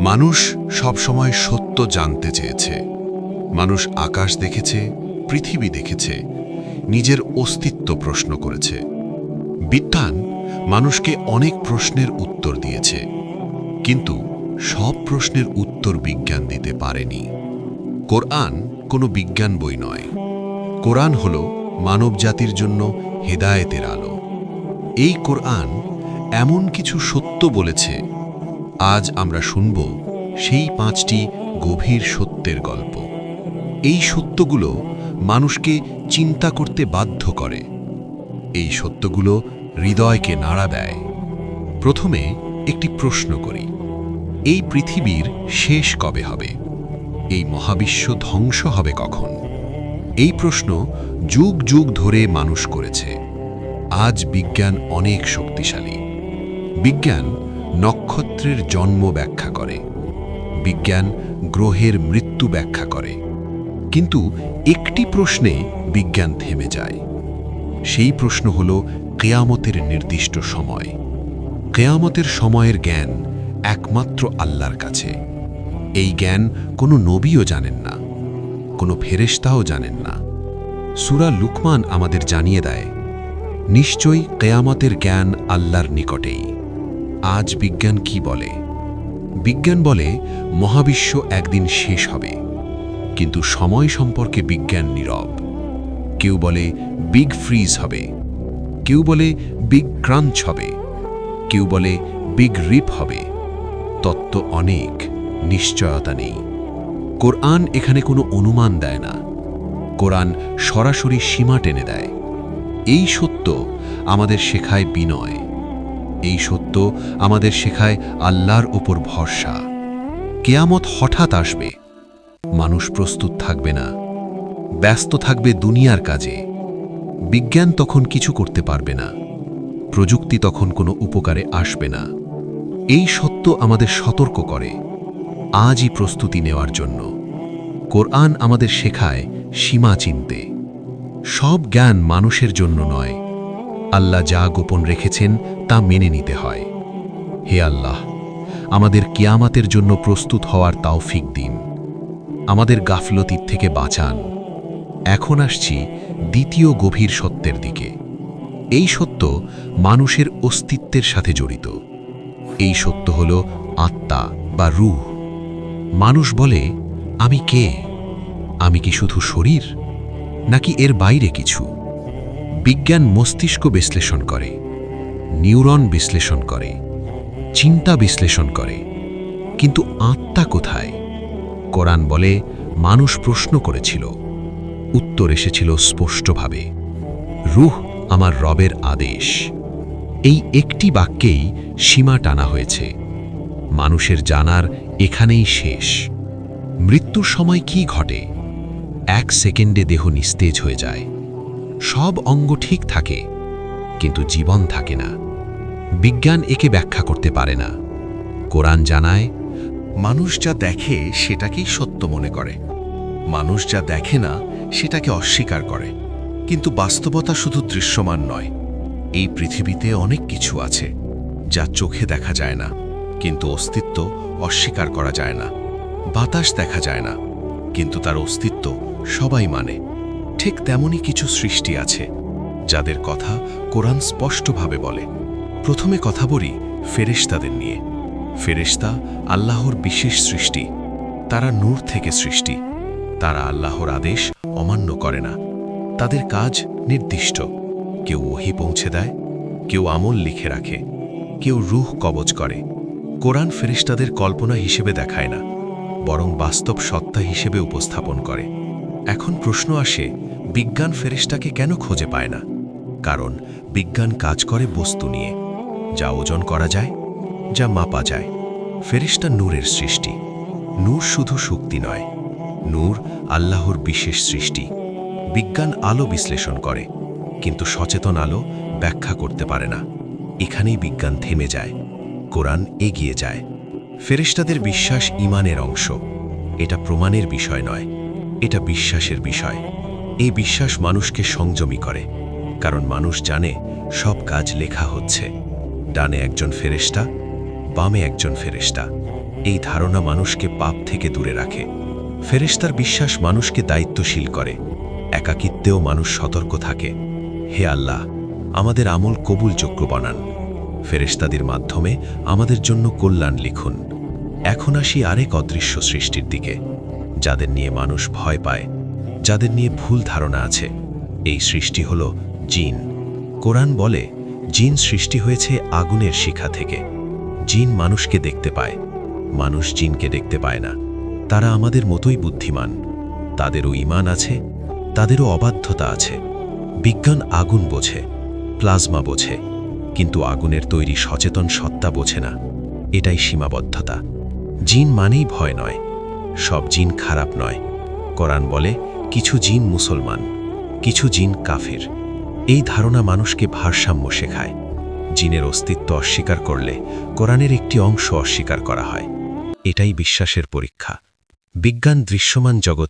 মানুষ সবসময় সত্য জানতে চেয়েছে। মানুষ আকাশ দেখেছে, পৃথিবী দেখেছে, নিজের অস্তিত্ব প্রশ্ন করেছে। বিজ্ঞান মানুষকে অনেক প্রশ্নের উত্তর দিয়েছে, কিন্তু সব প্রশ্নের উত্তর বিজ্ঞান দিতে পারেনি। কোরআন কোনো বিজ্ঞান বই নয়। কোরআন হল মানবজাতির জন্য হেদায়েতের আলো। এই কোরআন এমন কিছু সত্য বলেছে, আজ আমরা শুনব সেই 5টি গভীর সত্যের গল্প। এই সত্যগুলো মানুষকে চিন্তা করতে বাধ্য করে। এই সত্যগুলো হৃদয়কে নাড়া দেয়। প্রথমে একটি প্রশ্ন করি, এই পৃথিবীর শেষ কবে হবে? এই মহাবিশ্ব ধ্বংস হবে কখন? এই প্রশ্ন যুগ যুগ ধরে মানুষ করেছে। আজ বিজ্ঞান অনেক শক্তিশালী। বিজ্ঞান নক্ষত্রের জন্ম ব্যাখ্যা করে, বিজ্ঞান গ্রহের মৃত্যু ব্যাখ্যা করে। কিন্তু একটি প্রশ্নে বিজ্ঞান থেমে যায়। সেই প্রশ্ন হল কিয়ামতের নির্দিষ্ট সময়। কিয়ামতের সময়ের জ্ঞান একমাত্র আল্লাহর কাছে। এই জ্ঞান কোনো নবীও জানেন না, কোনো ফেরেশতাও জানেন না। সূরা লুকমান আমাদের জানিয়ে দেয়, নিশ্চয়ই কিয়ামতের জ্ঞান আল্লাহর নিকটেই। আজ বিজ্ঞান কি বলে? বিজ্ঞান বলে মহাবিশ্ব একদিন শেষ হবে, কিন্তু সময় সম্পর্কে বিজ্ঞান নীরব। কেউ বলে বিগ ফ্রিজ হবে, কেউ বলে বিগ ক্রাঞ্চ হবে, কেউ বলে বিগ রিপ হবে। তত্ত্ব অনেক, নিশ্চয়তা নেই। কোরআন এখানে কোনো অনুমান দেয় না। কোরআন সরাসরি সীমা টেনে দেয়। এই সত্য আমাদের শেখায় বিনয়। এই সত্য আমাদের শেখায় আল্লাহর উপর ভরসা। কিয়ামত হঠাৎ আসবে, মানুষ প্রস্তুত থাকবে না, ব্যস্ত থাকবে দুনিয়ার কাজে। বিজ্ঞান তখন কিছু করতে পারবে না, প্রযুক্তি তখন কোনো উপকারে আসবে না। এই সত্য আমাদের সতর্ক করে আজই প্রস্তুতি নেওয়ার জন্য। কোরআন আমাদের শেখায় সীমা চিনতে। সব জ্ঞান মানুষের জন্য নয়। আল্লাহ যা গোপন রেখেছেন তা মেনে নিতে হয়। হে আল্লাহ, আমাদের কিয়ামতের জন্য প্রস্তুত হওয়ার তৌফিক দিন। আমাদের গাফলতির থেকে বাঁচান। এখন আসছি দ্বিতীয় গভীর সত্যের দিকে। এই সত্য মানুষের অস্তিত্বের সাথে জড়িত। এই সত্য হল আত্মা বা রূহ। মানুষ বলে, আমি কে? আমি কি শুধু শরীর, নাকি এর বাইরে কিছু? বিজ্ঞান মস্তিষ্ক বিশ্লেষণ করে, নিউরন বিশ্লেষণ করে, চিন্তা বিশ্লেষণ করে, কিন্তু আত্মা কোথায়? কোরআন বলে, মানুষ প্রশ্ন করেছিল, উত্তর এসেছিল স্পষ্টভাবে, রূহ আমার রবের আদেশ। এই একটি বাক্যেই সীমা টানা হয়েছে। মানুষের জানার এখানেই শেষ। মৃত্যুর সময় কি ঘটে? 1 সেকেন্ডে দেহ নিস্তেজ হয়ে যায়। সব অঙ্গ ঠিক থাকে, কিন্তু জীবন থাকে না। বিজ্ঞান একে ব্যাখ্যা করতে পারে না। কোরআন জানায়, মানুষ যা দেখে সেটাকেই সত্য মনে করে, মানুষ যা দেখে না সেটাকে অস্বীকার করে। কিন্তু বাস্তবতা শুধু দৃশ্যমান নয়। এই পৃথিবীতে অনেক কিছু আছে যা চোখে দেখা যায় না, কিন্তু অস্তিত্ব অস্বীকার করা যায় না। বাতাস দেখা যায় না, কিন্তু তার অস্তিত্ব সবাই মানে। ঠিক তেমনই কিছু সৃষ্টি আছে যাদের কথা কোরআন স্পষ্টভাবে বলে। প্রথমে কথা বলি ফেরেশতাদের নিয়ে। ফেরেশতা আল্লাহর বিশেষ সৃষ্টি। তারা নূর থেকে সৃষ্টি। তারা আল্লাহর আদেশ অমান্য করে না। তাদের কাজ নির্দিষ্ট। কেউ ওহী পৌঁছে দেয়, কেউ আমল লিখে রাখে, কেউ রূহ কবজ করে। কোরআন ফেরেশতাদের কল্পনা হিসেবে দেখায় না, বরং বাস্তব সত্তা হিসেবে উপস্থাপন করে। এখন প্রশ্ন আসে, বিজ্ঞান ফেরেশতাকে কেন খুঁজে পায় না? কারণ বিজ্ঞান কাজ করে বস্তু নিয়ে, যা ওজন করা যায়, যা মাপা যায়। ফেরেশতা নূরের সৃষ্টি। নূর শুধু শক্তি নয়, নূর আল্লাহর বিশেষ সৃষ্টি। বিজ্ঞান আলো বিশ্লেষণ করে, কিন্তু সচেতন আলো ব্যাখ্যা করতে পারে না। এখানেই বিজ্ঞান থেমে যায়, কোরআন এগিয়ে যায়। ফেরেশতাদের বিশ্বাস ঈমানের অংশ। এটা প্রমাণের বিষয় নয়, এটা বিশ্বাসের বিষয়। এই বিশ্বাস মানুষকে সংযমী করে, কারণ মানুষ জানে সব কাজ লেখা হচ্ছে। ডানে একজন ফেরেশতা, বামে একজন ফেরেশতা, এই ধারণা মানুষকে পাপ থেকে দূরে রাখে। ফেরেশতার বিশ্বাস মানুষকে দায়িত্বশীল করে। একাকিত্বেও মানুষ সতর্ক থাকে। হে আল্লাহ, আমাদের আমল কবুলযোগ্য বানান। ফেরেশতাদের মাধ্যমে আমাদের জন্য কল্যাণ লিখুন। এখন আসি আরেক অদৃশ্য সৃষ্টির দিকে, যাদের নিয়ে মানুষ ভয় পায়, যাদের নিয়ে ভুল ধারণা আছে। এই সৃষ্টি হল জিন। কোরআন বলে, জিন সৃষ্টি হয়েছে আগুনের শিখা থেকে। জিন মানুষকে দেখতে পায়, মানুষ জিনকে দেখতে পায় না। তারা আমাদের মতোই বুদ্ধিমান। তাদেরও ঈমান আছে, তাদেরও অবাধ্যতা আছে। বিজ্ঞান আগুন বোঝে, প্লাজমা বোঝে, কিন্তু আগুনের তৈরি সচেতন সত্তা বোঝে না। এটাই সীমাবদ্ধতা। জিন মানেই ভয় নয়। সব জিন খারাপ নয়। কোরআন বলে, কিছু জিন মুসলমান, কিছু জিন কাফির। এই ধারণা মানুষকে ভারসাম্য শেখায়। জিনের অস্তিত্ব অস্বীকার করলে কোরআনের একটি অংশ অস্বীকার করা হয়। এটাই বিশ্বাসের পরীক্ষা। বিজ্ঞান দৃশ্যমান জগৎ